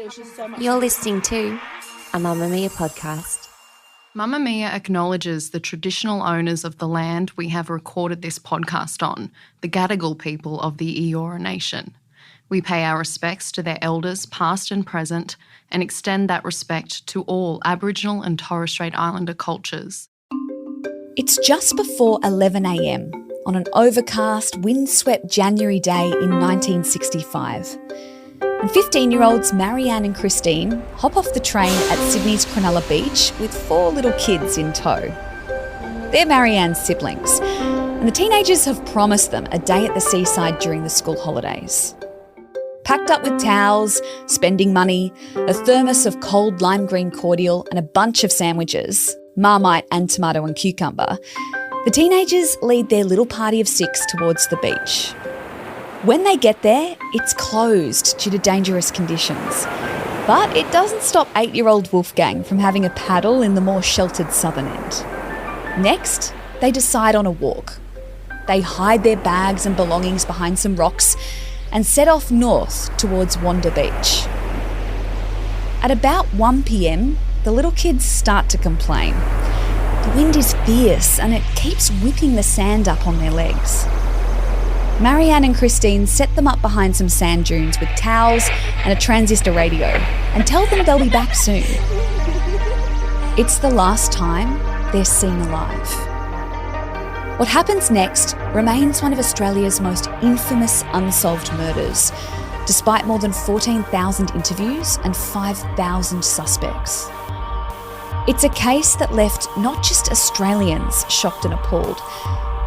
there's just so much. You're listening to a Mamamia podcast. Mamamia acknowledges the traditional owners of the land we have recorded this podcast on, the Gadigal people of the Eora Nation. We pay our respects to their elders, past and present, and extend that respect to all Aboriginal and Torres Strait Islander cultures. It's just before 11 a.m. on an overcast, windswept January day in 1965. And 15-year-olds Marianne and Christine hop off the train at Sydney's Cronulla Beach with 4 little kids in tow. They're Marianne's siblings, and the teenagers have promised them a day at the seaside during the school holidays. Packed up with towels, spending money, a thermos of cold lime green cordial and a bunch of sandwiches, Marmite and tomato and cucumber, the teenagers lead their little party of 6 towards the beach. When they get there, it's closed due to dangerous conditions. But it doesn't stop 8-year-old Wolfgang from having a paddle in the more sheltered southern end. Next, they decide on a walk. They hide their bags and belongings behind some rocks and set off north towards Wanda Beach. At about 1 p.m, the little kids start to complain. The wind is fierce and it keeps whipping the sand up on their legs. Marianne and Christine set them up behind some sand dunes with towels and a transistor radio and tell them they'll be back soon. It's the last time they're seen alive. What happens next remains one of Australia's most infamous unsolved murders, despite more than 14,000 interviews and 5,000 suspects. It's a case that left not just Australians shocked and appalled,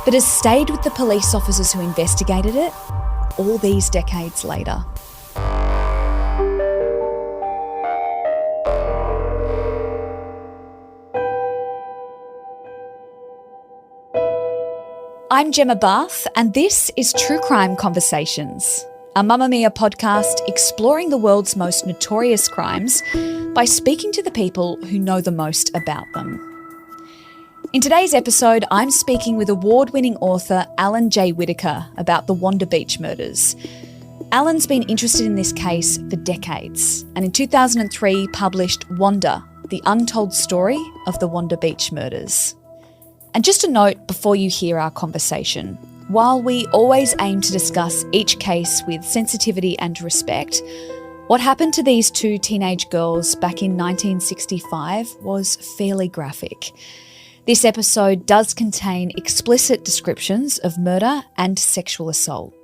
but has stayed with the police officers who investigated it all these decades later. I'm Gemma Barth, and this is True Crime Conversations, a Mamamia podcast exploring the world's most notorious crimes by speaking to the people who know the most about them. In today's episode, I'm speaking with award-winning author Alan J Whiticker about the Wanda Beach murders. Alan's been interested in this case for decades, and in 2003 published Wanda, the untold story of the Wanda Beach murders. And just a note before you hear our conversation, while we always aim to discuss each case with sensitivity and respect, what happened to these 2 teenage girls back in 1965 was fairly graphic. This episode does contain explicit descriptions of murder and sexual assault.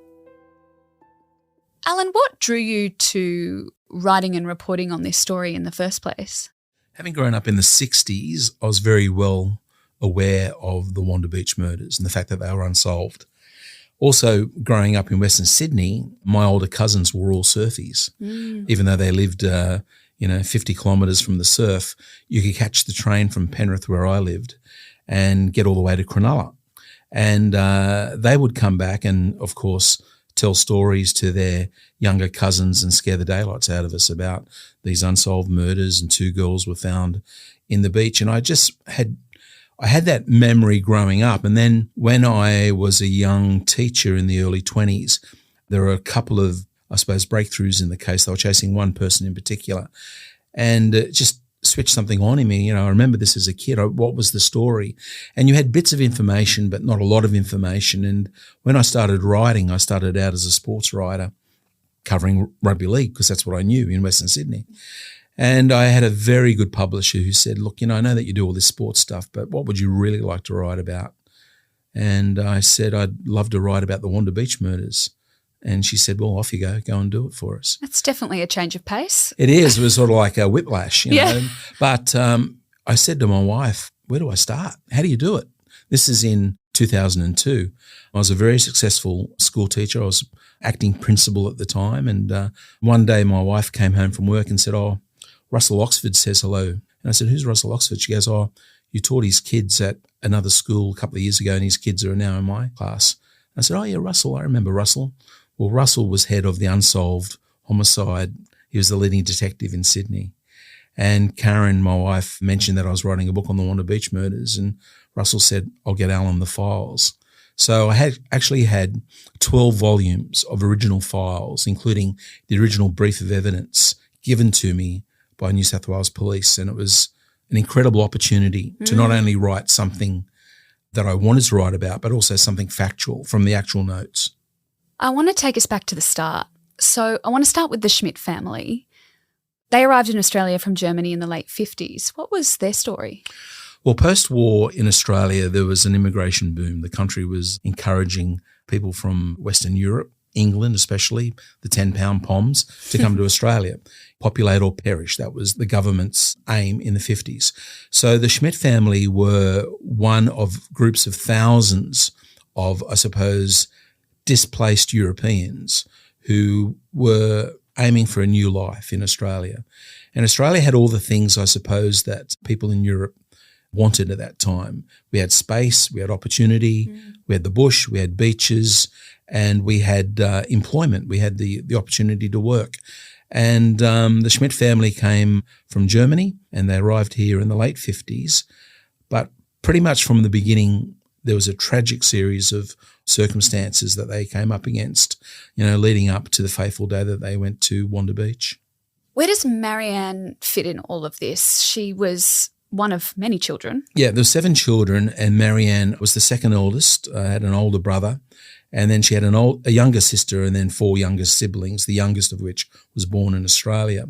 Alan, what drew you to writing and reporting on this story in the first place? Having grown up in the 60s, I was very well aware of the Wanda Beach murders and the fact that they were unsolved. Also, growing up in Western Sydney, my older cousins were all surfies. Even though they lived 50 kilometres from the surf, you could catch the train from Penrith, where I lived, and get all the way to Cronulla. And they would come back and, of course, tell stories to their younger cousins and scare the daylights out of us about these unsolved murders, and 2 girls were found in the beach. And I had that memory growing up. And then when I was a young teacher in the early 20s, there were a couple of, I suppose, breakthroughs in the case. They were chasing one person in particular, and it just switched something on in me. I remember this as a kid. What was the story? And you had bits of information, but not a lot of information. And when I started writing, I started out as a sports writer covering rugby league, because that's what I knew in Western Sydney. And I had a very good publisher who said, look, I know that you do all this sports stuff, but what would you really like to write about? And I said, I'd love to write about the Wanda Beach murders. And she said, well, off you go and do it for us. That's definitely a change of pace. It is. It was sort of like a whiplash, Yeah. know. But I said to my wife, where do I start? How do you do it? This is in 2002. I was a very successful school teacher. I was acting principal at the time. And one day my wife came home from work and said, Russell Oxford says hello. And I said, who's Russell Oxford? She goes, you taught his kids at another school a couple of years ago, and his kids are now in my class. I said, yeah, Russell. I remember Russell. Well, Russell was head of the unsolved homicide. He was the leading detective in Sydney. And Karen, my wife, mentioned that I was writing a book on the Wanda Beach murders, and Russell said, I'll get Alan the files. So I had 12 volumes of original files, including the original brief of evidence given to me by New South Wales Police, and it was an incredible opportunity to not only write something that I wanted to write about, but also something factual from the actual notes. I want to take us back to the start. So I want to start with the Schmidt family. They arrived in Australia from Germany in the late 50s. What was their story? Well, post-war in Australia, there was an immigration boom. The country was encouraging people from Western Europe, England especially, the 10-pound poms, to come to Australia. Populate or perish. That was the government's aim in the 50s. So the Schmidt family were one of groups of thousands of, I suppose, displaced Europeans who were aiming for a new life in Australia. And Australia had all the things, I suppose, that people in Europe wanted at that time. We had space, we had opportunity, we had the bush, we had beaches, and we had employment. We had the opportunity to work. And the Schmidt family came from Germany, and they arrived here in the late 50s. But pretty much from the beginning, there was a tragic series of circumstances that they came up against, leading up to the fateful day that they went to Wanda Beach. Where does Marianne fit in all of this? She was one of many children. Yeah, there were 7 children, and Marianne was the second oldest, had an older brother, and then she had a younger sister and then 4 younger siblings, the youngest of which was born in Australia.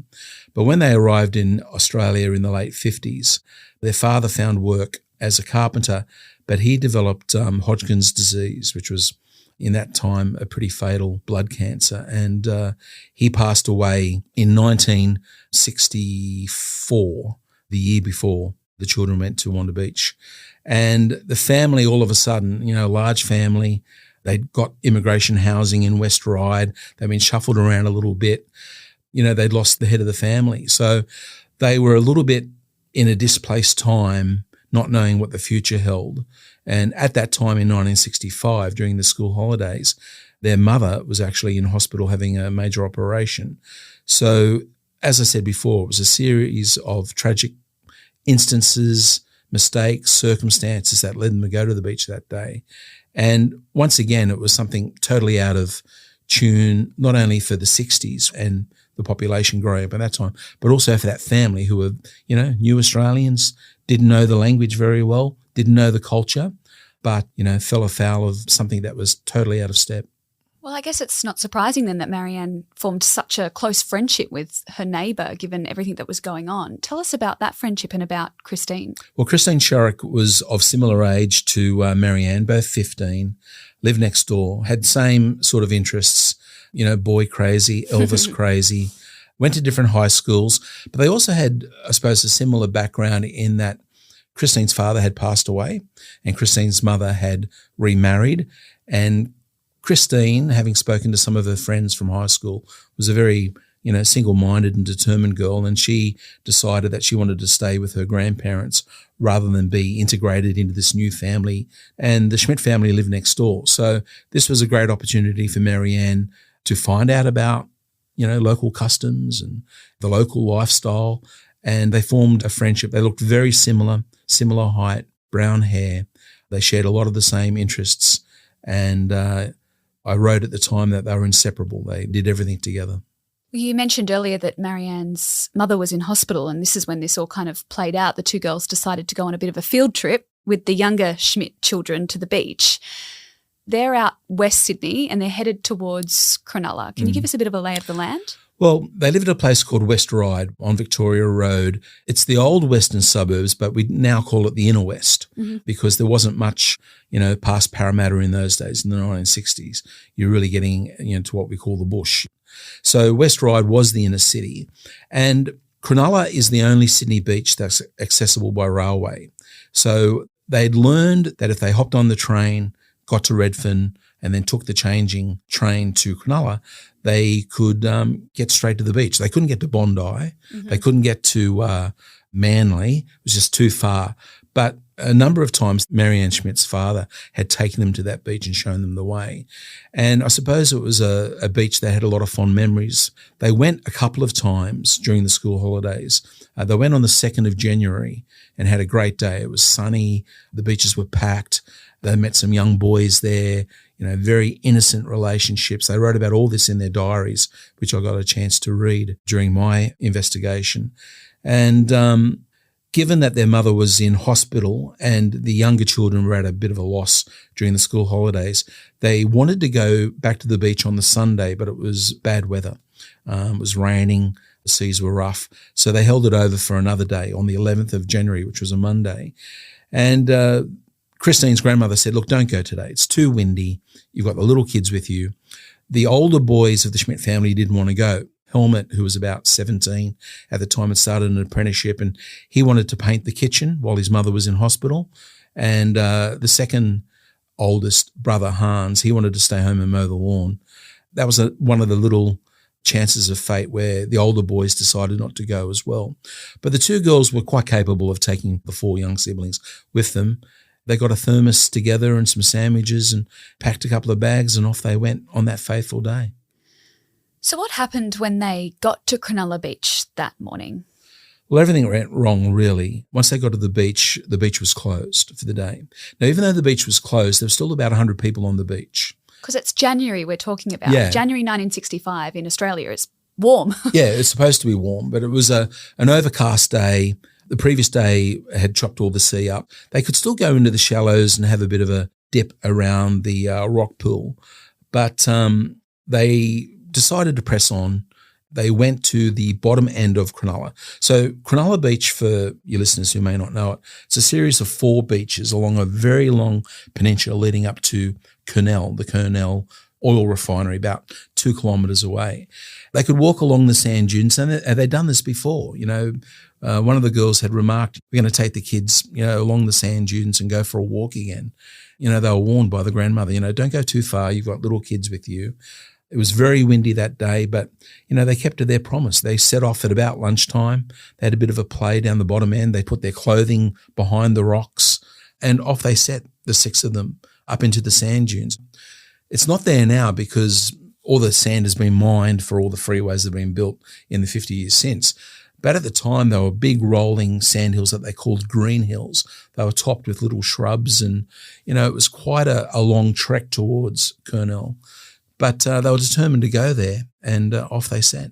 But when they arrived in Australia in the late 50s, their father found work as a carpenter, but he developed Hodgkin's disease, which was in that time a pretty fatal blood cancer. And he passed away in 1964, the year before the children went to Wanda Beach. And the family, all of a sudden, large family, they'd got immigration housing in West Ryde. They'd been shuffled around a little bit. They'd lost the head of the family. So they were a little bit in a displaced time, not knowing what the future held. And at that time in 1965, during the school holidays, their mother was actually in hospital having a major operation. So, as I said before, it was a series of tragic instances, mistakes, circumstances that led them to go to the beach that day. And once again, it was something totally out of tune, not only for the 60s and the population growing up at that time, but also for that family who were, new Australians, didn't know the language very well, didn't know the culture, but, fell afoul of something that was totally out of step. Well, I guess it's not surprising then that Marianne formed such a close friendship with her neighbour, given everything that was going on. Tell us about that friendship and about Christine. Well, Christine Sharrock was of similar age to Marianne, both 15, lived next door, had same sort of interests, boy crazy, Elvis crazy, went to different high schools, but they also had, I suppose, a similar background in that Christine's father had passed away and Christine's mother had remarried, and Christine, having spoken to some of her friends from high school, was a very, single-minded and determined girl, and she decided that she wanted to stay with her grandparents rather than be integrated into this new family. And the Schmidt family lived next door. So this was a great opportunity for Marianne to find out about, local customs and the local lifestyle. And they formed a friendship. They looked very similar height, brown hair. They shared a lot of the same interests. And I wrote at the time that they were inseparable. They did everything together. You mentioned earlier that Marianne's mother was in hospital, and this is when this all kind of played out. The 2 girls decided to go on a bit of a field trip with the younger Schmidt children to the beach. They're out West Sydney and they're headed towards Cronulla. Can you give us a bit of a lay of the land? Well, they live at a place called West Ryde on Victoria Road. It's the old western suburbs, but we now call it the inner west because there wasn't much, past Parramatta in those days in the 1960s. You're really getting, to what we call the bush. So West Ryde was the inner city, and Cronulla is the only Sydney beach that's accessible by railway. So they'd learned that if they hopped on the train, got to Redfern, and then took the changing train to Cronulla, they could get straight to the beach. They couldn't get to Bondi. They couldn't get to Manly. It was just too far. But a number of times, Marianne Schmidt's father had taken them to that beach and shown them the way. And I suppose it was a beach that had a lot of fond memories. They went a couple of times during the school holidays. They went on the 2nd of January and had a great day. It was sunny. The beaches were packed. They met some young boys there. very innocent relationships. They wrote about all this in their diaries, which I got a chance to read during my investigation. And given that their mother was in hospital and the younger children were at a bit of a loss during the school holidays, they wanted to go back to the beach on the Sunday, but it was bad weather. It was raining, the seas were rough. So they held it over for another day on the 11th of January, which was a Monday. And Christine's grandmother said, look, don't go today. It's too windy. You've got the little kids with you. The older boys of the Schmidt family didn't want to go. Helmut, who was about 17 at the time, had started an apprenticeship, and he wanted to paint the kitchen while his mother was in hospital. And the second oldest brother, Hans, he wanted to stay home and mow the lawn. That was one of the little chances of fate where the older boys decided not to go as well. But the two girls were quite capable of taking the four young siblings with them. They got a thermos together and some sandwiches and packed a couple of bags, and off they went on that faithful day. So what happened when they got to Cronulla Beach that morning? Well, everything went wrong, really. Once they got to the beach was closed for the day. Now, even though the beach was closed, there were still about 100 people on the beach. Because it's January we're talking about. Yeah. January 1965 in Australia. It's warm. Yeah, it's supposed to be warm, but it was an overcast day. The previous day had chopped all the sea up. They could still go into the shallows and have a bit of a dip around the rock pool, but they decided to press on. They went to the bottom end of Cronulla. So Cronulla Beach, for your listeners who may not know it, it's a series of 4 beaches along a very long peninsula leading up to Kurnell, the Kurnell oil refinery, about 2 kilometres away. They could walk along the sand dunes, and they'd done this before. One of the girls had remarked, we're going to take the kids, along the sand dunes and go for a walk again. They were warned by the grandmother, don't go too far. You've got little kids with you. It was very windy that day, but, they kept to their promise. They set off at about lunchtime. They had a bit of a play down the bottom end. They put their clothing behind the rocks, and off they set, the 6 of them, up into the sand dunes. It's not there now because all the sand has been mined for all the freeways that have been built in the 50 years since. But at the time, they were big rolling sand hills that they called green hills. They were topped with little shrubs, and, it was quite a long trek towards Kurnell. But they were determined to go there, and off they set.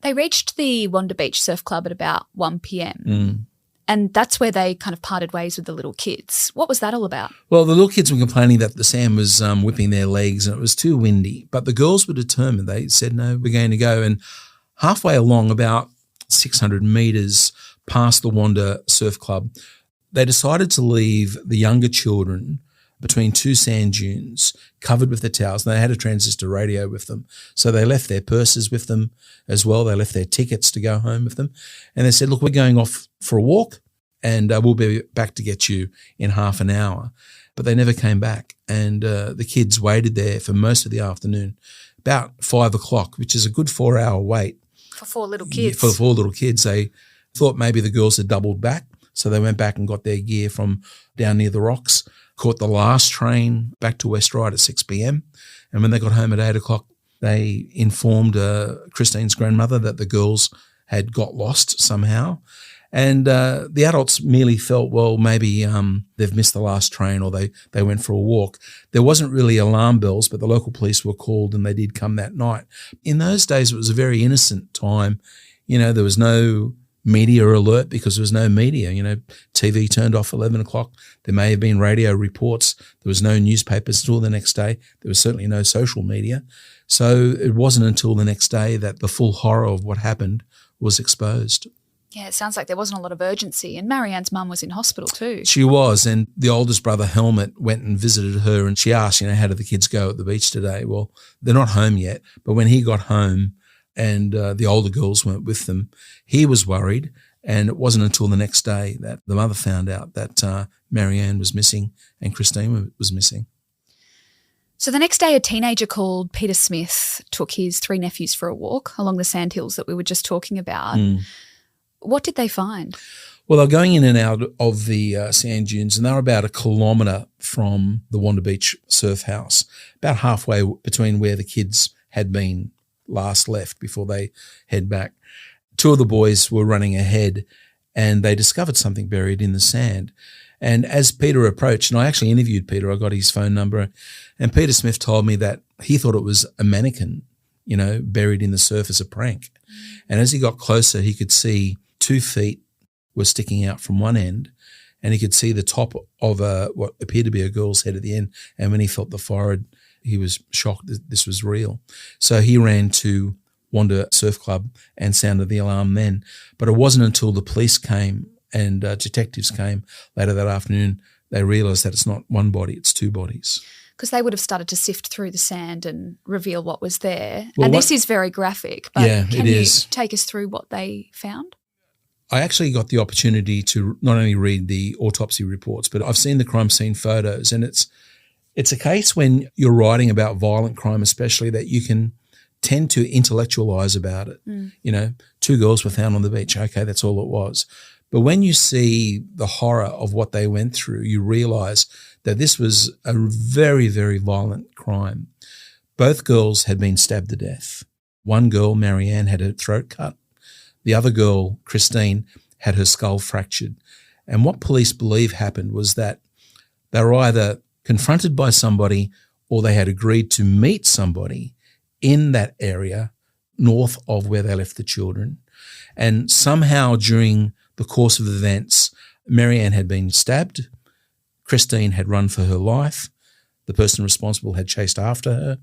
They reached the Wanda Beach Surf Club at about 1 p.m. And that's where they kind of parted ways with the little kids. What was that all about? Well, the little kids were complaining that the sand was whipping their legs and it was too windy. But the girls were determined. They said, no, we're going to go. And halfway along, about 600 metres past the Wanda Surf Club, they decided to leave the younger children between 2 sand dunes covered with the towels. And they had a transistor radio with them. So they left their purses with them as well. They left their tickets to go home with them. And they said, look, we're going off for a walk and we'll be back to get you in half an hour. But they never came back. And the kids waited there for most of the afternoon, about 5 o'clock, which is a good 4-hour wait. For 4 little kids. For 4 little kids. They thought maybe the girls had doubled back. So they went back and got their gear from down near the rocks, caught the last train back to West Ryde at 6 p.m. And when they got home at 8 o'clock, they informed Christine's grandmother that the girls had got lost somehow. And the adults merely felt, well, maybe they've missed the last train or they went for a walk. There wasn't really alarm bells, but the local police were called and they did come that night. In those days, it was a very innocent time. There was no media alert because there was no media. TV turned off 11 o'clock. There may have been radio reports. There was no newspapers until the next day. There was certainly no social media. So it wasn't until the next day that the full horror of what happened was exposed. Yeah, it sounds like there wasn't a lot of urgency. And Marianne's mum was in hospital too. She was, and the oldest brother, Helmut, went and visited her and she asked, how did the kids go at the beach today? Well, they're not home yet, but when he got home, and the older girls weren't with them, he was worried. And it wasn't until the next day that the mother found out that Marianne was missing and Christine was missing. So the next day, a teenager called Peter Smith took his 3 nephews for a walk along the sandhills that we were just talking about. What did they find? Well, they were going in and out of the sand dunes, and they were about 1 kilometre from the Wanda Beach surf house, about halfway between where the kids had been last left before they head back. 2 of the boys were running ahead and they discovered something buried in the sand. And as Peter approached, and I actually interviewed Peter, I got his phone number, and Peter Smith told me that he thought it was a mannequin, buried in the surf as a prank. And as he got closer, he could see 2 feet were sticking out from one end, and he could see the top of what appeared to be a girl's head at the end. And when he felt the forehead, he was shocked that this was real. So he ran to Wanda Surf Club and sounded the alarm then. But it wasn't until the police came and detectives came later that afternoon, they realised that it's not one body, it's 2 bodies. Because they would have started to sift through the sand and reveal what was there. Well, and this is very graphic, but can you take us through what they found? I actually got the opportunity to not only read the autopsy reports, but I've seen the crime scene photos, and it's a case when you're writing about violent crime especially that you can tend to intellectualise about it. 2 girls were found on the beach. Okay, that's all it was. But when you see the horror of what they went through, you realise that this was a very, very violent crime. Both girls had been stabbed to death. One girl, Marianne, had her throat cut. The other girl, Christine, had her skull fractured. And what police believe happened was that they were either confronted by somebody or they had agreed to meet somebody in that area north of where they left the children. And somehow during the course of events, Marianne had been stabbed. Christine had run for her life. The person responsible had chased after her,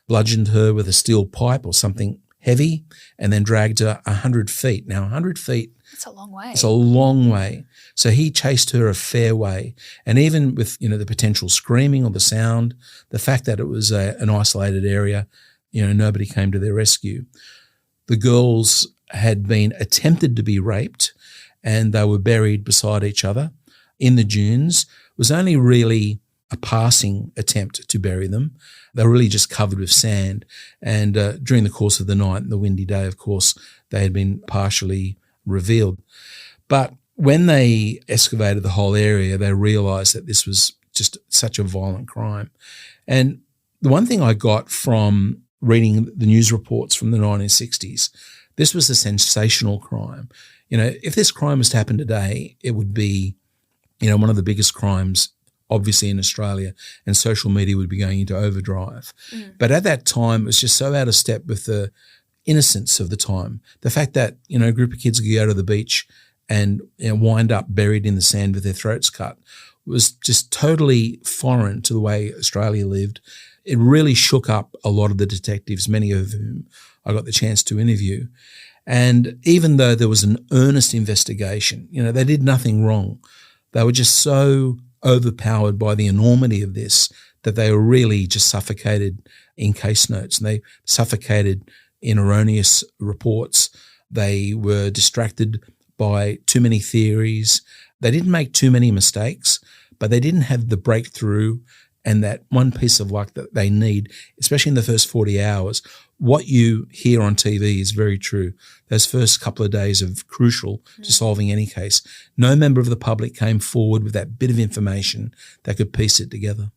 bludgeoned her with a steel pipe or something heavy, and then dragged her 100 feet. Now, 100 feet. It's a long way. It's a long way. So he chased her a fair way. And even with, the potential screaming or the sound, the fact that it was an isolated area, nobody came to their rescue. The girls had been attempted to be raped, and they were buried beside each other in the dunes. It was only really a passing attempt to bury them. They were really just covered with sand. And during the course of the night and the windy day, of course, they had been partially revealed. But when they excavated the whole area, they realised that this was just such a violent crime. And the one thing I got from reading the news reports from the 1960s, this was a sensational crime. If this crime was to happen today, it would be, one of the biggest crimes, obviously, in Australia, and social media would be going into overdrive. But at that time, it was just so out of step with the innocence of the time. The fact that, a group of kids could go to the beach and wind up buried in the sand with their throats cut was just totally foreign to the way Australia lived. It really shook up a lot of the detectives, many of whom I got the chance to interview. And even though there was an earnest investigation, they did nothing wrong. They were just so overpowered by the enormity of this that they were really just suffocated in case notes, and they suffocated in erroneous reports. They were distracted by too many theories. They didn't make too many mistakes, but they didn't have the breakthrough and that one piece of luck that they need, especially in the first 40 hours. What you hear on TV is very true. Those first couple of days are crucial to solving any case. No member of the public came forward with that bit of information that could piece it together.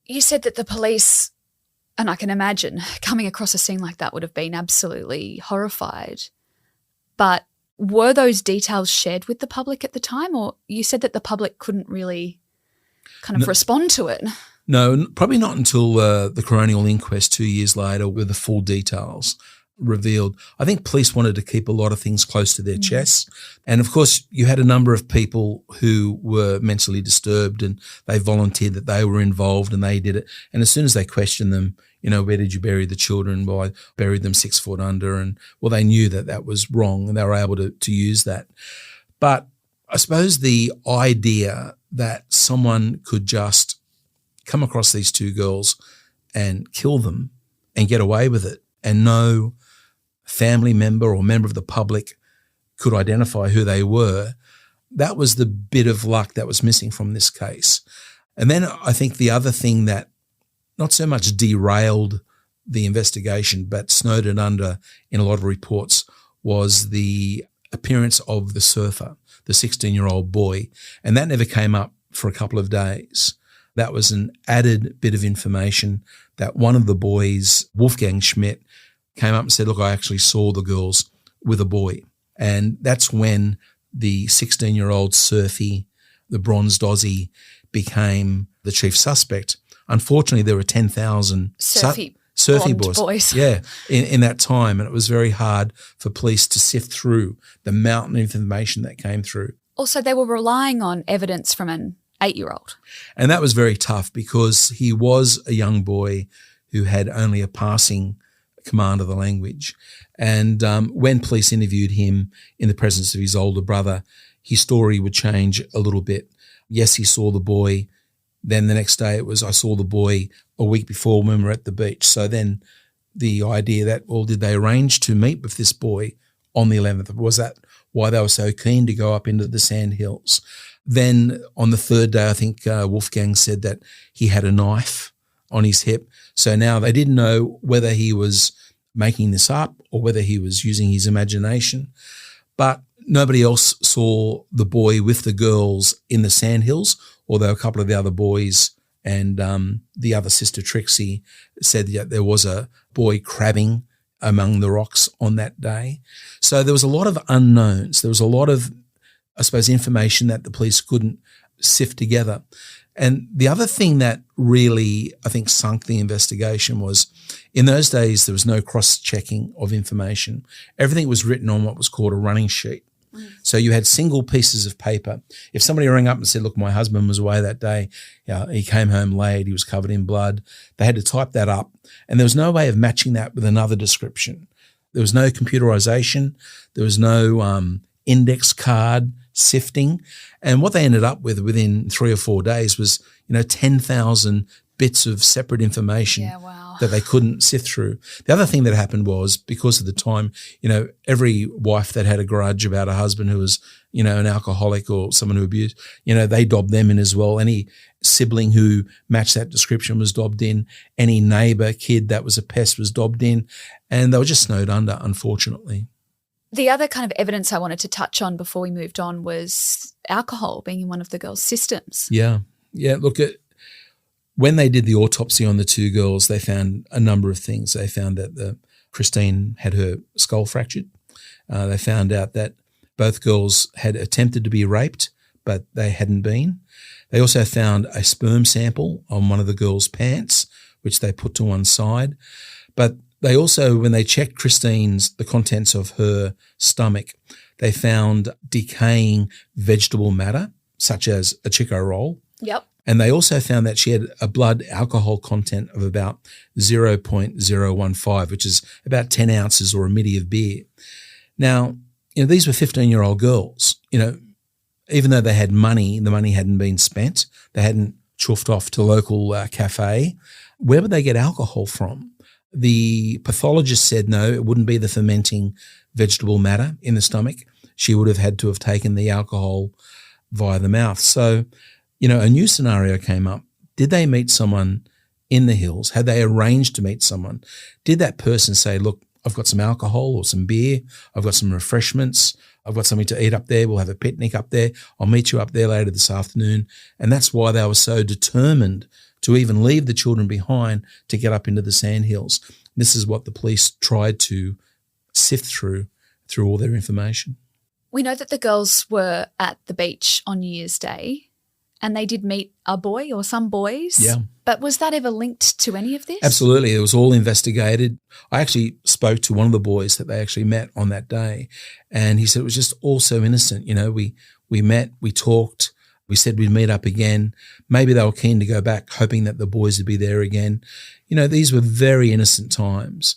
You said that the police, and I can imagine, coming across a scene like that would have been absolutely horrified. But were those details shared with the public at the time, or you said that the public couldn't really kind of respond to it? No, probably not until the coronial inquest 2 years later were the full details revealed. I think police wanted to keep a lot of things close to their chests. And, of course, you had a number of people who were mentally disturbed and they volunteered that they were involved and they did it. And as soon as they questioned them, where did you bury the children? Well, I buried them 6 foot under. And, well, they knew that that was wrong and they were able to use that. But I suppose the idea that someone could just come across these 2 girls and kill them and get away with it, and no family member or member of the public could identify who they were, that was the bit of luck that was missing from this case. And then I think the other thing that not so much derailed the investigation but snowed it under in a lot of reports was the appearance of the surfer, the 16-year-old boy, and that never came up for a couple of days. That was an added bit of information that one of the boys, Wolfgang Schmidt, came up and said, look, I actually saw the girls with a boy. And that's when the 16-year-old surfy the bronzed Aussie became the chief suspect. Unfortunately, there were 10,000 surfy boys. Yeah, in that time, and it was very hard for police to sift through the mountain of information that came through. Also, they were relying on evidence from an 8-year-old. And that was very tough because he was a young boy who had only a passing command of the language. And when police interviewed him in the presence of his older brother, his story would change a little bit. Yes, he saw the boy. Then the next day it was, I saw the boy a week before when we were at the beach. So then the idea that, well, did they arrange to meet with this boy on the 11th? Was that why they were so keen to go up into the sand hills? Then on the third day, I think Wolfgang said that he had a knife on his hip. So now they didn't know whether he was making this up or whether he was using his imagination. But nobody else saw the boy with the girls in the sandhills, although a couple of the other boys and the other sister Trixie said that there was a boy crabbing among the rocks on that day. So there was a lot of unknowns. There was a lot of, I suppose, information that the police couldn't sift together. And the other thing that really, I think, sunk the investigation was in those days there was no cross-checking of information. Everything was written on what was called a running sheet. So you had single pieces of paper. If somebody rang up and said, look, my husband was away that day, he came home late, he was covered in blood, they had to type that up. And there was no way of matching that with another description. There was no computerization. There was no index card sifting. And what they ended up with within 3 or 4 days was, 10,000 bits of separate information that they couldn't sift through. The other thing that happened was, because of the time, every wife that had a grudge about a husband who was, an alcoholic or someone who abused, they dobbed them in as well. Any sibling who matched that description was dobbed in. Any neighbour kid that was a pest was dobbed in. And they were just snowed under, unfortunately. The other kind of evidence I wanted to touch on before we moved on was alcohol being in one of the girls' systems. Yeah. Look, when they did the autopsy on the 2 girls, they found a number of things. They found that Christine had her skull fractured. They found out that both girls had attempted to be raped, but they hadn't been. They also found a sperm sample on one of the girls' pants, which they put to one side. But they also, when they checked the contents of her stomach, they found decaying vegetable matter, such as a Chico roll. Yep. And they also found that she had a blood alcohol content of about 0.015, which is about 10 ounces or a middy of beer. Now, these were 15-year-old girls. Even though they had money, the money hadn't been spent. They hadn't chuffed off to a local cafe. Where would they get alcohol from? The pathologist said no, it wouldn't be the fermenting vegetable matter in the stomach. She would have had to have taken the alcohol via the mouth. So, a new scenario came up. Did they meet someone in the hills? Had they arranged to meet someone? Did that person say, look, I've got some alcohol or some beer. I've got some refreshments. I've got something to eat up there. We'll have a picnic up there. I'll meet you up there later this afternoon. And that's why they were so determined to even leave the children behind to get up into the sandhills. This is what the police tried to sift through all their information. We know that the girls were at the beach on New Year's Day and they did meet a boy or some boys. Yeah. But was that ever linked to any of this? Absolutely. It was all investigated. I actually spoke to one of the boys that they actually met on that day, and he said it was just all so innocent. We met, we talked, we said we'd meet up again. Maybe they were keen to go back, hoping that the boys would be there again. These were very innocent times.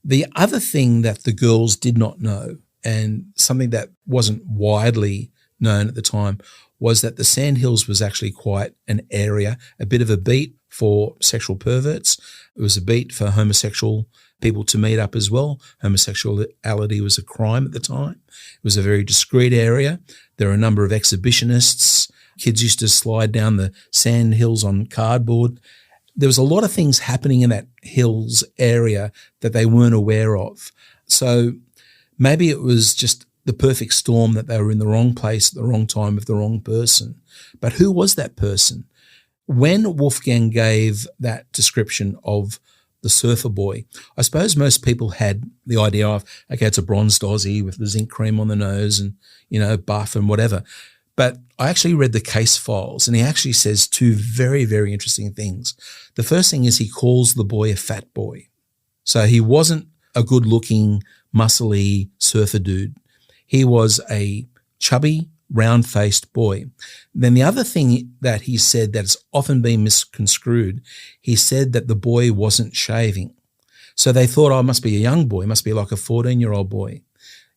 The other thing that the girls did not know, and something that wasn't widely known at the time, was that the Sandhills was actually quite an area, a bit of a beat for sexual perverts. It was a beat for homosexual people to meet up as well. Homosexuality was a crime at the time. It was a very discreet area. There were a number of exhibitionists. Kids used to slide down the sand hills on cardboard. There was a lot of things happening in that hills area that they weren't aware of. So maybe it was just the perfect storm that they were in the wrong place at the wrong time with the wrong person. But who was that person? When Wolfgang gave that description of the surfer boy, I suppose most people had the idea of, okay, it's a bronzed Aussie with the zinc cream on the nose and, buff and whatever. But I actually read the case files, and he actually says two very, very interesting things. The first thing is he calls the boy a fat boy. So he wasn't a good-looking, muscly surfer dude. He was a chubby, round-faced boy. Then the other thing that he said that's often been misconstrued, he said that the boy wasn't shaving. So they thought, oh, it must be a young boy, it must be like a 14-year-old boy.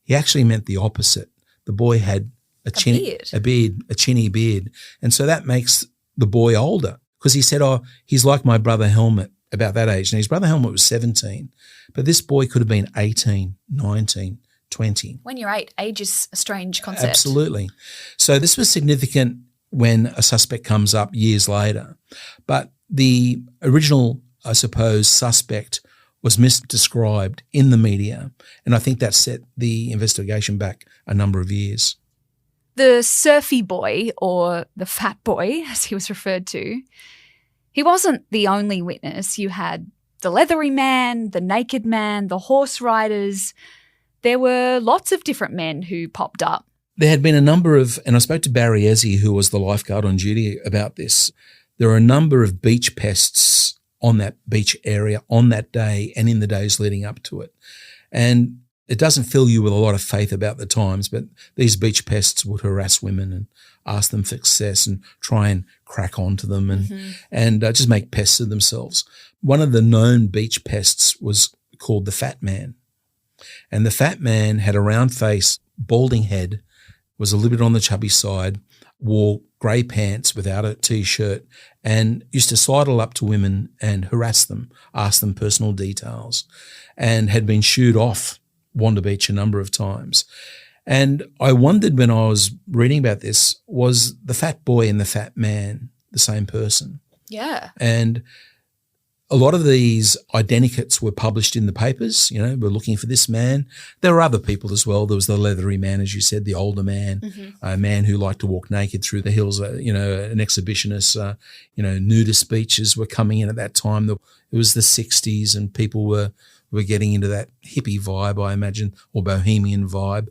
He actually meant the opposite. The boy had a chinny beard. And so that makes the boy older, because he said, oh, he's like my brother Helmut, about that age. Now, his brother Helmut was 17, but this boy could have been 18, 19, 20. When you're 8, age is a strange concept. Absolutely. So this was significant when a suspect comes up years later. But the original, I suppose, suspect was misdescribed in the media, and I think that set the investigation back a number of years. The surfy boy, or the fat boy, as he was referred to, he wasn't the only witness. You had the leathery man, the naked man, the horse riders. There were lots of different men who popped up. There had been a number of, and I spoke to Barry Ezzy, who was the lifeguard on duty, about this. There were a number of beach pests on that beach area on that day and in the days leading up to it. And it doesn't fill you with a lot of faith about the times, but these beach pests would harass women and ask them for success and try and crack onto them and just make pests of themselves. One of the known beach pests was called the Fat Man. And the Fat Man had a round face, balding head, was a little bit on the chubby side, wore grey pants without a T-shirt, and used to sidle up to women and harass them, ask them personal details, and had been shooed off Wanda Beach a number of times. And I wondered when I was reading about this, was the fat boy and the fat man the same person? Yeah. And a lot of these identicates were published in the papers, you know, we're looking for this man. There were other people as well. There was the leathery man, as you said, the older man, a man who liked to walk naked through the hills, you know, an exhibitionist, nudist beaches were coming in at that time. It was the 60s and people were getting into that hippie vibe, I imagine, or bohemian vibe.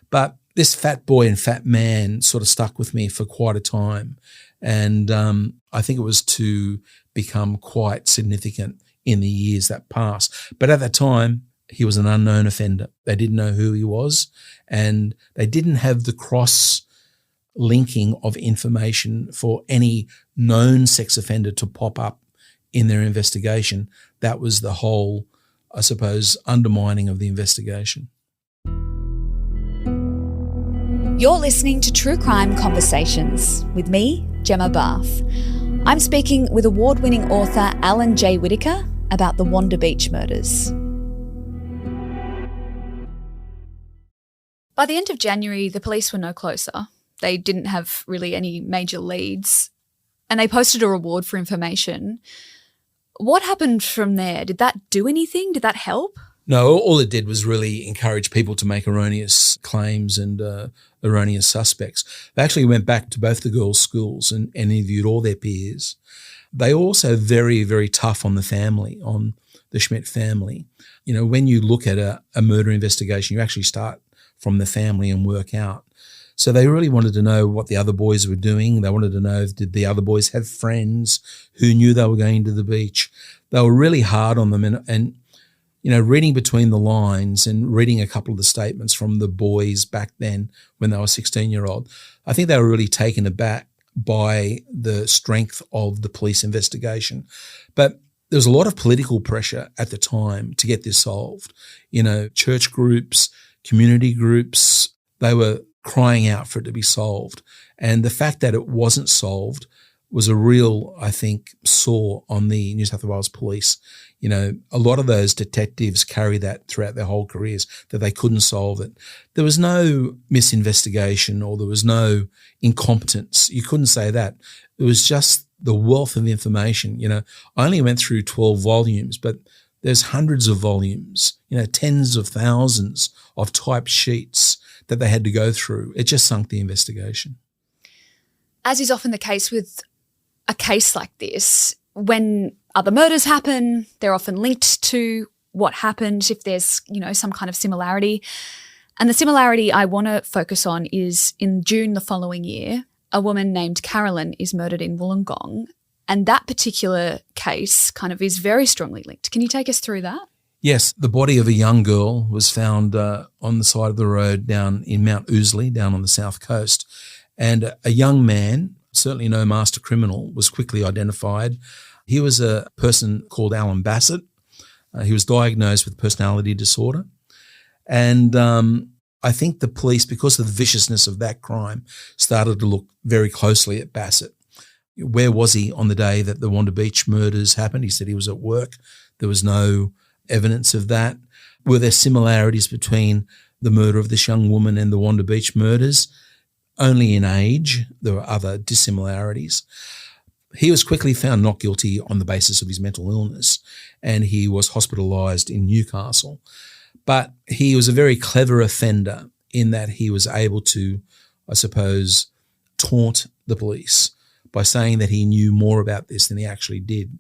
But this fat boy and fat man sort of stuck with me for quite a time. And I think it was to become quite significant in the years that passed. But at that time, he was an unknown offender. They didn't know who he was, and they didn't have the cross-linking of information for any known sex offender to pop up in their investigation. That was the whole, I suppose, undermining of the investigation. You're listening to True Crime Conversations with me, Gemma Barth. I'm speaking with award-winning author Alan J Whiticker about the Wanda Beach murders. By the end of January, the police were no closer. They didn't have really any major leads, and they posted a reward for information. What happened from there? Did that do anything? Did that help? No, all it did was really encourage people to make erroneous claims and erroneous suspects. They actually went back to both the girls' schools and interviewed all their peers. They were also very, very tough on the family, on the Schmidt family. You know, when you look at a murder investigation, you actually start from the family and work out. So they really wanted to know what the other boys were doing. They wanted to know, did the other boys have friends who knew they were going to the beach? They were really hard on them. And you know, reading between the lines and reading a couple of the statements from the boys back then when they were 16-year-old, I think they were really taken aback by the strength of the police investigation. But there was a lot of political pressure at the time to get this solved. You know, church groups, community groups, they were crying out for it to be solved. And the fact that it wasn't solved was a real, I think, sore on the New South Wales police. You know, a lot of those detectives carry that throughout their whole careers, that they couldn't solve it. There was no misinvestigation or there was no incompetence. You couldn't say that. It was just the wealth of information. You know, I only went through 12 volumes, but there's hundreds of volumes, you know, tens of thousands of typed sheets that they had to go through. It just sunk the investigation. As is often the case with a case like this, when other murders happen, they're often linked to what happened if there's, you know, some kind of similarity. And the similarity I want to focus on is in June the following year, a woman named Carolyn is murdered in Wollongong, and that particular case kind of is very strongly linked. Can you take us through that? Yes, the body of a young girl was found on the side of the road down in Mount Ousley, down on the south coast. And a young man, certainly no master criminal, was quickly identified. He was a person called Alan Bassett. He was diagnosed with personality disorder. And I think the police, because of the viciousness of that crime, started to look very closely at Bassett. Where was he on the day that the Wanda Beach murders happened? He said he was at work. There was no evidence of that. Were there similarities between the murder of this young woman and the Wanda Beach murders? Only in age. There were other dissimilarities. He was quickly found not guilty on the basis of his mental illness, and he was hospitalised in Newcastle. But he was a very clever offender in that he was able to, I suppose, taunt the police by saying that he knew more about this than he actually did.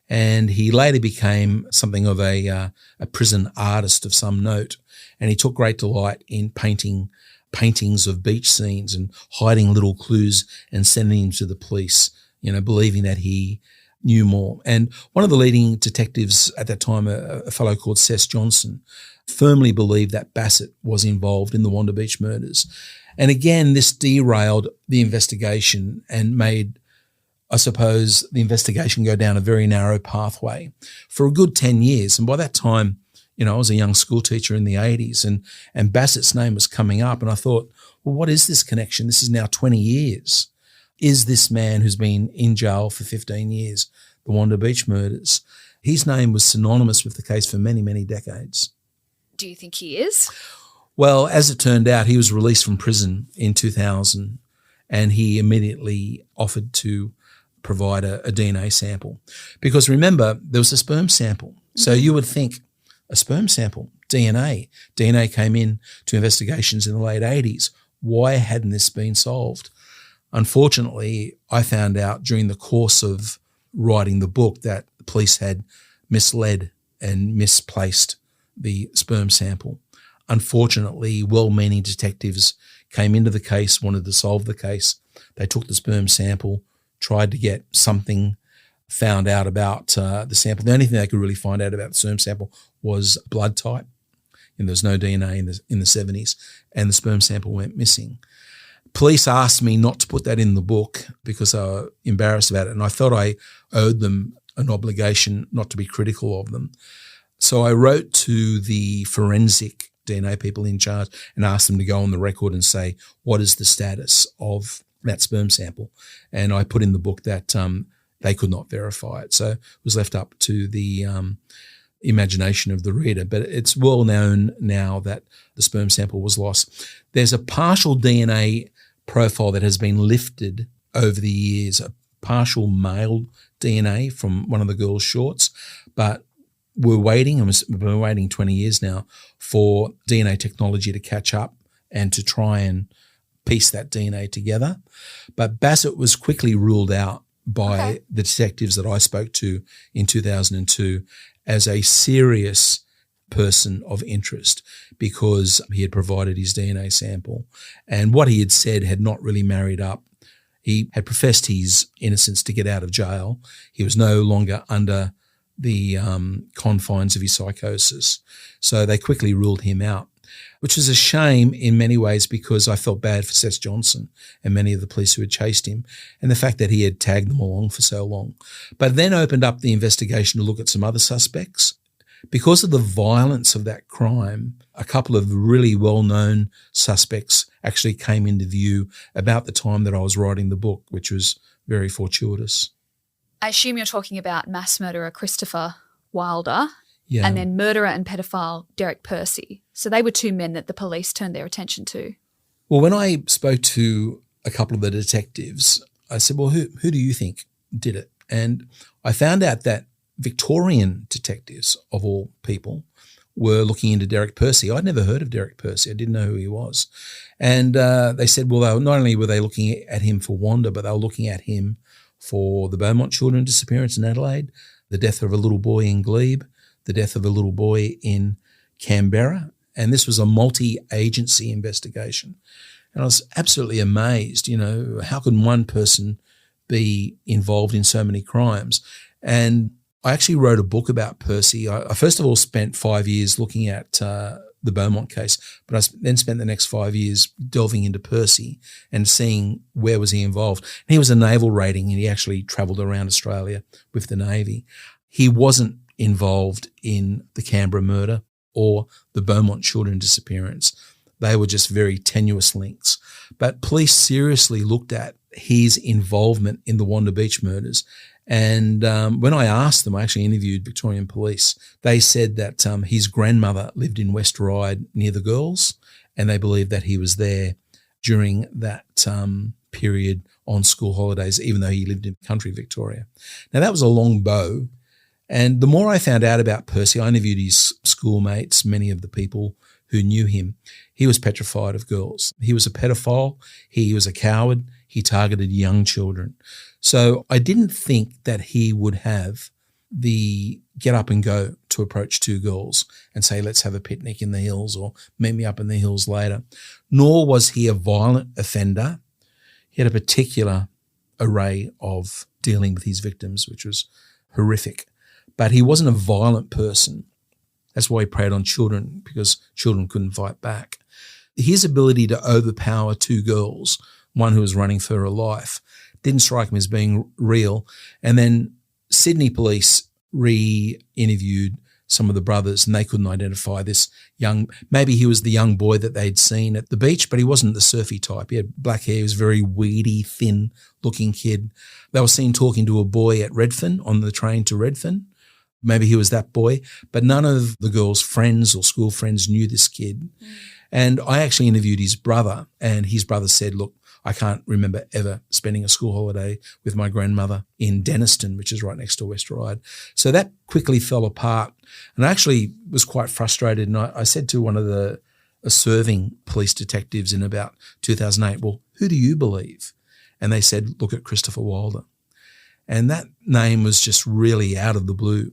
And he later became something of a prison artist of some note. And he took great delight in painting paintings of beach scenes and hiding little clues and sending them to the police, believing that he knew more. And one of the leading detectives at that time, a fellow called Seth Johnson, firmly believed that Bassett was involved in the Wanda Beach murders. And again, this derailed the investigation and made, I suppose, the investigation go down a very narrow pathway for a good 10 years. And by that time, I was a young school teacher in the 80s and Bassett's name was coming up. And I thought, well, what is this connection? This is now 20 years. Is this man who's been in jail for 15 years, the Wanda Beach murders? His name was synonymous with the case for many, many decades. Do you think he is? Well, as it turned out, he was released from prison in 2000 and he immediately offered to provide a DNA sample. Because remember, there was a sperm sample. So you would think a sperm sample, DNA. DNA came in to investigations in the late 80s. Why hadn't this been solved? Unfortunately, I found out during the course of writing the book that the police had misled and misplaced the sperm sample. Unfortunately, well-meaning detectives came into the case, wanted to solve the case. They took the sperm sample, tried to get something found out about the sample. The only thing they could really find out about the sperm sample was blood type. And there was no DNA in the 70s, and the sperm sample went missing. Police asked me not to put that in the book because they were embarrassed about it, and I felt I owed them an obligation not to be critical of them. So I wrote to the forensic DNA people in charge and asked them to go on the record and say, what is the status of that sperm sample? And I put in the book that they could not verify it. So it was left up to the imagination of the reader. But it's well known now that the sperm sample was lost. There's a partial DNA profile that has been lifted over the years, a partial male DNA from one of the girls' shorts, but we're waiting, and we've been waiting 20 years now, for DNA technology to catch up and to try and piece that DNA together. But Bassett was quickly ruled out by the detectives that I spoke to in 2002 as a serious person of interest because he had provided his DNA sample. And what he had said had not really married up. He had professed his innocence to get out of jail. He was no longer under the confines of his psychosis. So they quickly ruled him out, which is a shame in many ways because I felt bad for Seth Johnson and many of the police who had chased him and the fact that he had tagged them along for so long. But then opened up the investigation to look at some other suspects. Because of the violence of that crime, a couple of really well-known suspects actually came into view about the time that I was writing the book, which was very fortuitous. I assume you're talking about mass murderer Christopher Wilder Yeah. and then murderer and pedophile Derek Percy. So they were two men that the police turned their attention to. Well, when I spoke to a couple of the detectives, I said, well, who do you think did it? And I found out that Victorian detectives, of all people, were looking into Derek Percy. I'd never heard of Derek Percy. I didn't know who he was. And they said, well, not only were they looking at him for Wanda, but they were looking at him for the Beaumont children disappearance in Adelaide, the death of a little boy in Glebe, the death of a little boy in Canberra, And this was a multi-agency investigation. And I was absolutely amazed, how can one person be involved in so many crimes? And I actually wrote a book about Percy. I first of all spent 5 years looking at the Beaumont case, but I then spent the next 5 years delving into Percy and seeing where was he involved. And he was a naval rating, and he actually travelled around Australia with the Navy. He wasn't involved in the Canberra murder or the Beaumont children disappearance. They were just very tenuous links. But police seriously looked at his involvement in the Wanda Beach murders. And when I asked them, I actually interviewed Victorian Police, they said that his grandmother lived in West Ryde near the girls, and they believed that he was there during that period on school holidays, even though he lived in country Victoria. Now, that was a long bow. And the more I found out about Percy, I interviewed his schoolmates, many of the people who knew him. He was petrified of girls. He was a pedophile. He was a coward. He targeted young children. So I didn't think that he would have the get up and go to approach two girls and say, let's have a picnic in the hills or meet me up in the hills later. Nor was he a violent offender. He had a particular array of dealing with his victims, which was horrific. But he wasn't a violent person. That's why he preyed on children, because children couldn't fight back. His ability to overpower two girls, one who was running for her life, didn't strike me as being real. And then Sydney police re-interviewed some of the brothers, and they couldn't identify this maybe he was the young boy that they'd seen at the beach, but he wasn't the surfy type. He had black hair. He was a very weedy, thin-looking kid. They were seen talking to a boy at Redfern on the train to Redfern. Maybe he was that boy, but none of the girls' friends or school friends knew this kid. And I actually interviewed his brother, and his brother said, look, I can't remember ever spending a school holiday with my grandmother in Denniston, which is right next to West Ryde. So that quickly fell apart. And I actually was quite frustrated. And I said to one of the serving police detectives in about 2008, well, who do you believe? And they said, look at Christopher Wilder. And that name was just really out of the blue.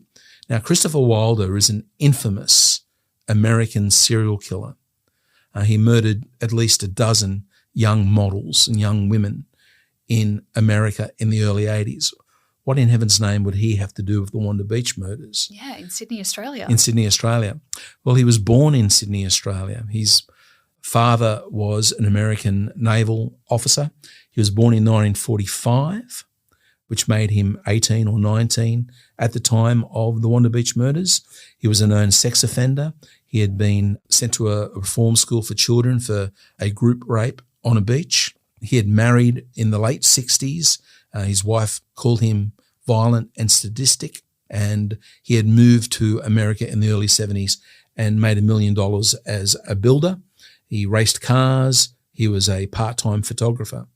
Now, Christopher Wilder is an infamous American serial killer. He murdered at least a dozen young models and young women in America in the early 80s. What in heaven's name would he have to do with the Wanda Beach murders? Yeah, in Sydney, Australia. In Sydney, Australia. Well, he was born in Sydney, Australia. His father was an American naval officer. He was born in 1945, which made him 18 or 19 at the time of the Wanda Beach murders. He was a known sex offender. He had been sent to a reform school for children for a group rape on a beach. He had married in the late 60s. His wife called him violent and sadistic, and he had moved to America in the early 70s and made $1 million as a builder. He raced cars. He was a part-time photographer.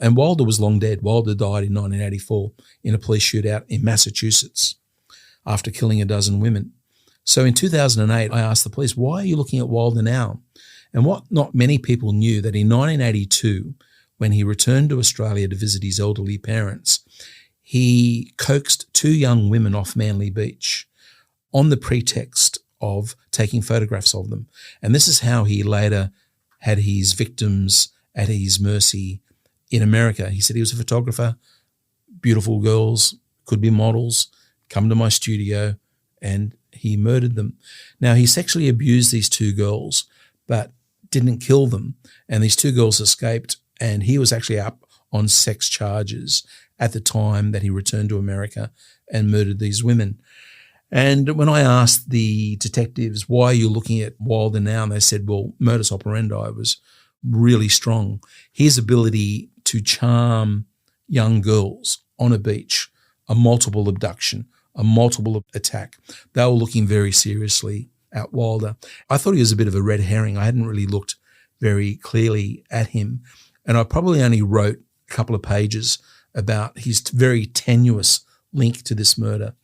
And Wilder was long dead. Wilder died in 1984 in a police shootout in Massachusetts after killing a dozen women. So in 2008, I asked the police, why are you looking at Wilder now? And what not many people knew, that in 1982, when he returned to Australia to visit his elderly parents, he coaxed two young women off Manly Beach on the pretext of taking photographs of them. And this is how he later had his victims at his mercy in America. He said he was a photographer, beautiful girls, could be models, come to my studio, and he murdered them. Now, he sexually abused these two girls, but didn't kill them. And these two girls escaped, and he was actually up on sex charges at the time that he returned to America and murdered these women. And when I asked the detectives, why are you looking at Wilder now? And they said, well, modus operandi was really strong. His ability to charm young girls on a beach, a multiple abduction, a multiple attack. They were looking very seriously at Wilder. I thought he was a bit of a red herring. I hadn't really looked very clearly at him. And I probably only wrote a couple of pages about his very tenuous link to this murder.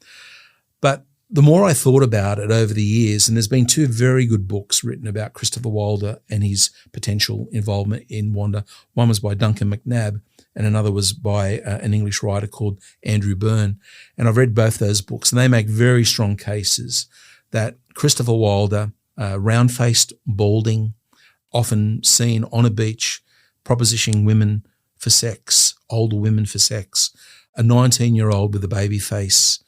But the more I thought about it over the years, and there's been two very good books written about Christopher Wilder and his potential involvement in Wanda. One was by Duncan McNabb, and another was by an English writer called Andrew Byrne. And I've read both those books, and they make very strong cases that Christopher Wilder round-faced, balding, often seen on a beach, propositioning women for sex, older women for sex. A 19-year-old with a baby face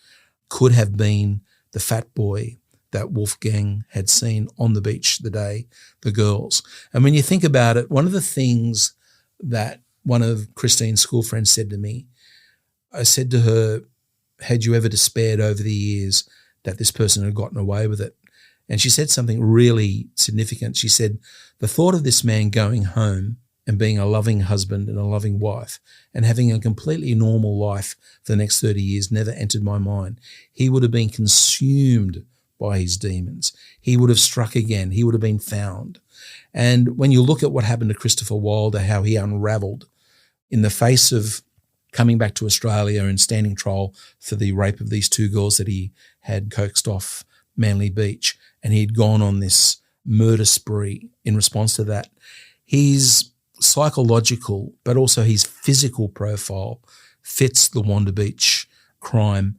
could have been the fat boy that Wolfgang had seen on the beach the day, the girls. And when you think about it, one of the things that one of Christine's school friends said to me, I said to her, had you ever despaired over the years that this person had gotten away with it? And she said something really significant. She said, the thought of this man going home and being a loving husband and a loving wife and having a completely normal life for the next 30 years never entered my mind. He would have been consumed by his demons. He would have struck again. He would have been found. And when you look at what happened to Christopher Wilder, how he unravelled in the face of coming back to Australia and standing trial for the rape of these two girls that he had coaxed off Manly Beach, and he'd gone on this murder spree in response to that. His psychological, but also his physical profile fits the Wanda Beach crime.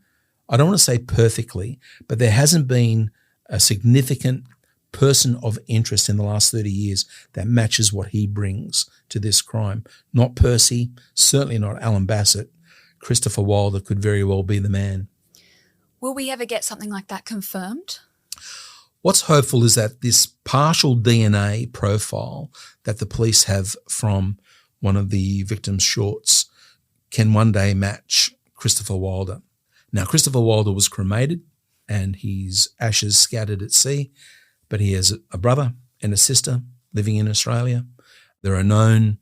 I don't want to say perfectly, but there hasn't been a significant person of interest in the last 30 years that matches what he brings to this crime. Not Percy, certainly not Alan Bassett. Christopher Wilder could very well be the man. Will we ever get something like that confirmed? What's hopeful is that this partial DNA profile that the police have from one of the victim's shorts can one day match Christopher Wilder. Now, Christopher Wilder was cremated and his ashes scattered at sea, but he has a brother and a sister living in Australia. There are known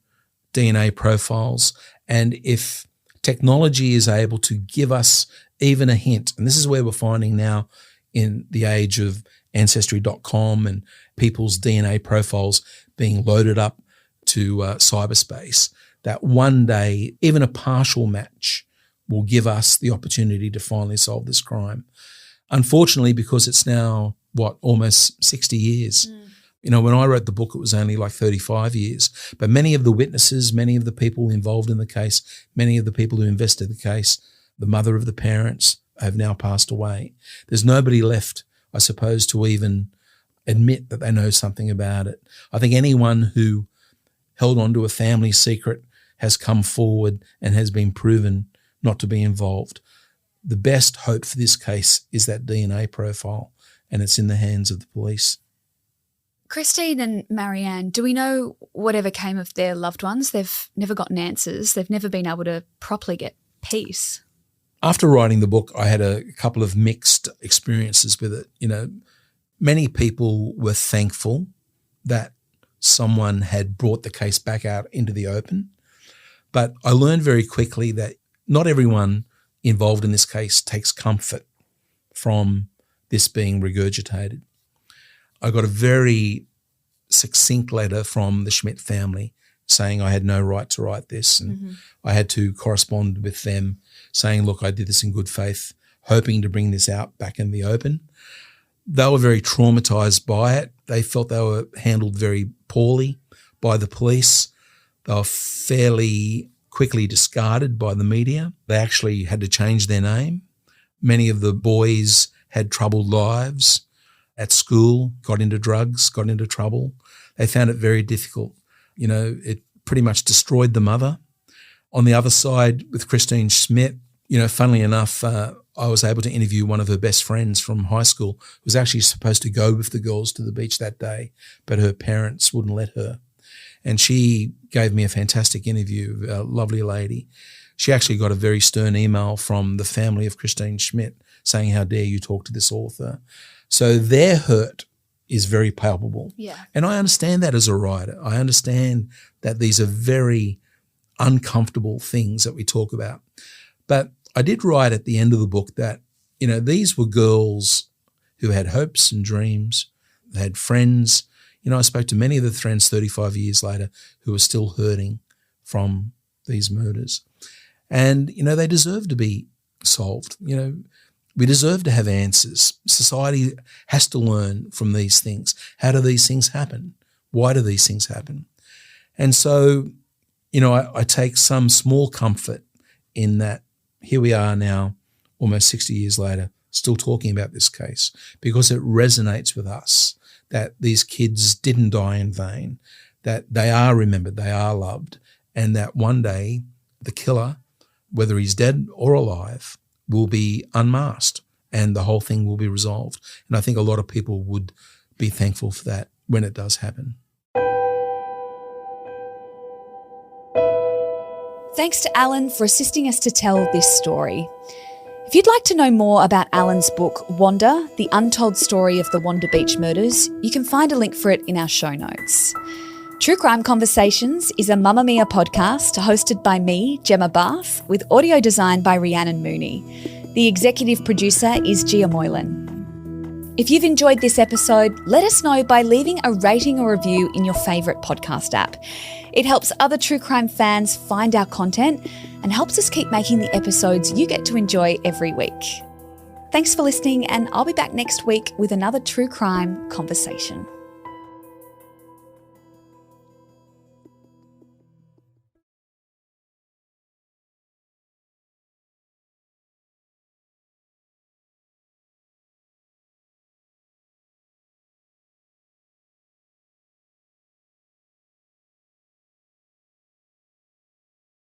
DNA profiles, and if technology is able to give us even a hint, and this is where we're finding now in the age of Ancestry.com and people's DNA profiles being loaded up to cyberspace, that one day even a partial match will give us the opportunity to finally solve this crime. Unfortunately, because it's now, almost 60 years. You know, when I wrote the book, it was only like 35 years. But many of the witnesses, many of the people involved in the case, many of the people who invested the case, the mother of the parents have now passed away. There's nobody left, I suppose, to even admit that they know something about it. I think anyone who held on to a family secret has come forward and has been proven not to be involved. The best hope for this case is that DNA profile, and it's in the hands of the police. Christine and Marianne, do we know whatever came of their loved ones? They've never gotten answers. They've never been able to properly get peace. After writing the book, I had a couple of mixed experiences with it. You know, many people were thankful that someone had brought the case back out into the open. But I learned very quickly that not everyone involved in this case takes comfort from this being regurgitated. I got a very succinct letter from the Schmidt family saying I had no right to write this, and I had to correspond with them saying, look, I did this in good faith, hoping to bring this out back in the open. They were very traumatised by it. They felt they were handled very poorly by the police. They were fairly quickly discarded by the media. They actually had to change their name. Many of the boys had troubled lives at school, got into drugs, got into trouble. They found it very difficult. You know, it pretty much destroyed the mother. On the other side, with Christine Schmidt, you know, funnily enough, I was able to interview one of her best friends from high school who was actually supposed to go with the girls to the beach that day, but her parents wouldn't let her. And she gave me a fantastic interview, a lovely lady. She actually got a very stern email from the family of Christine Schmidt saying, how dare you talk to this author? So their hurt is very palpable. Yeah. And I understand that as a writer. I understand that these are very uncomfortable things that we talk about. But I did write at the end of the book that, you know, these were girls who had hopes and dreams. They had friends. You know, I spoke to many of the friends 35 years later who were still hurting from these murders. And, you know, they deserve to be solved. You know, we deserve to have answers. Society has to learn from these things. How do these things happen? Why do these things happen? And so, you know, I take some small comfort in that here we are now, almost 60 years later, still talking about this case because it resonates with us. that these kids didn't die in vain, that they are remembered, they are loved, and that one day the killer, whether he's dead or alive, will be unmasked and the whole thing will be resolved. And I think a lot of people would be thankful for that when it does happen. Thanks to Alan for assisting us to tell this story. If you'd like to know more about Alan's book, Wanda, The Untold Story of the Wanda Beach Murders, you can find a link for it in our show notes. True Crime Conversations is a Mamamia podcast hosted by me, Gemma Barth, with audio design by Rhiannon Mooney. The executive producer is Moylan. If you've enjoyed this episode, let us know by leaving a rating or review in your favourite podcast app. It helps other true crime fans find our content and helps us keep making the episodes you get to enjoy every week. Thanks for listening, and I'll be back next week with another true crime conversation.